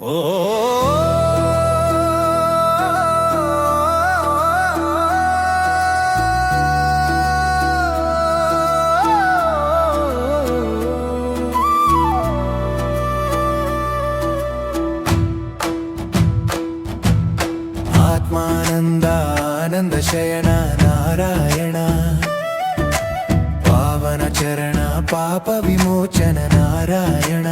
ಓ ಆತ್ಮಾನಂದ ಆನಂದ ಶಯನ ನಾರಾಯಣ ಪಾವನ ಚರಣ ಪಾಪ ವಿಮೋಚನ ನಾರಾಯಣ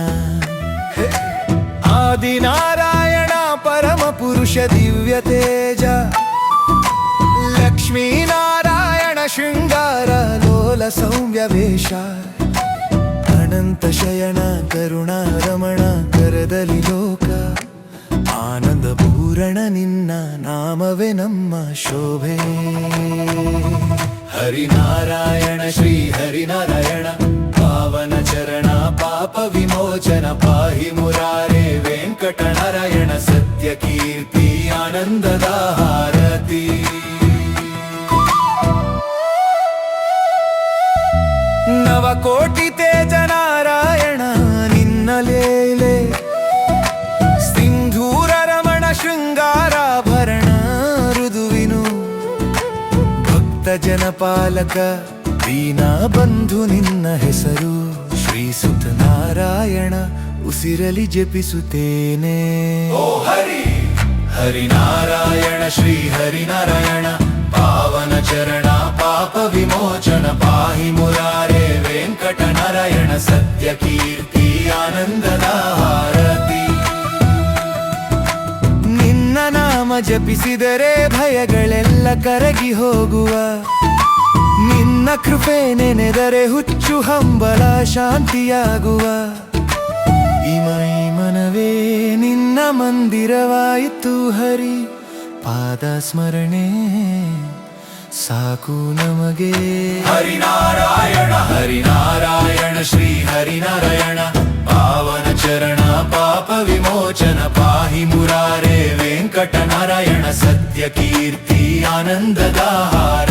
ಆದಿನಾರಾಯಣ ಪರಮ ಪುರುಷ ದಿವ್ಯ ತೇಜ ಲಕ್ಷ್ಮೀನಾರಾಯಣ ಶೃಂಗಾರ ಲೋಲ ಸೌಮ್ಯ ವೇಷ ಅನಂತ ಶಯನ ಕರುಣಾ ರಮಣ ಕರದಲ್ಲಿ ಲೋಕ ಆನಂದ ಪೂರಣ ನಿನ್ನ ನಾಮವೇ ನಮ್ಮ ಶೋಭೆ ಹರಿನಾರಾಯಣ ಶ್ರೀ ಹರಿನಾರಾಯಣ ಪಾವನ ಚರಣ ಪಾಪ ವಿಮೋಚನ ಪಾಹಿ ಮುರಾರೇ ವೆಂಕಟನಾರಾಯಣ ಸತ್ಯ ಕೀರ್ತಿ ಆನಂದದ ಹಾರತಿ ನವಕೋಟಿ ತೇಜ ನಾರಾಯಣ ನಿನ್ನ ಲೀಲೆ ಸಿಂಧೂರ ರಮಣ ಶೃಂಗಾರಾಭರಣ ಋದುವಿನು ಭಕ್ತ ಜನಪಾಲಕ ದೀನಾ ಬಂಧು ನಿನ್ನ ಹೆಸರು ಶ್ರೀ ಸುತ ನಾರಾಯಣ ಉಸಿರಲಿ ಜಪಿಸುತ್ತೇನೆ ಓ ಹರಿ ಹರಿನಾರಾಯಣ ಶ್ರೀ ಹರಿನಾರಾಯಣ ಪಾವನ ಚರಣ ಪಾಪ ವಿಮೋಚನ ಪಾಹಿ ಮುರಾರೇ ವೆಂಕಟನಾರಾಯಣ ಸತ್ಯ ಕೀರ್ತಿ ಆನಂದದ ಹಾರತಿ ನಿನ್ನ ನಾಮ ಜಪಿಸಿದರೆ ಭಯಗಳೆಲ್ಲ ಕರಗಿ ಹೋಗುವ ನಿನ್ನ ಕೃಪೆ ನೆನೆದರೆ ಹುಚ್ಚು ಹಂಬಲ ಶಾಂತಿಯಾಗುವ ಇಮೈ ಮನವೇ ನಿನ್ನ ಮಂದಿರವಾಯಿತು ಹರಿ ಪಾದ ಸ್ಮರಣೆ ಸಾಕು ನಮಗೆ ಹರಿನಾರಾಯಣ ಹರಿನಾರಾಯಣ ಶ್ರೀ ಹರಿನಾರಾಯಣ ಪಾವನ ಚರಣ ಪಾಪ ವಿಮೋಚನ ಪಾಹಿ ಮುರಾರೇ ವೆಂಕಟನಾರಾಯಣ ಸತ್ಯ ಕೀರ್ತಿ ಆನಂದದ ಹಾರ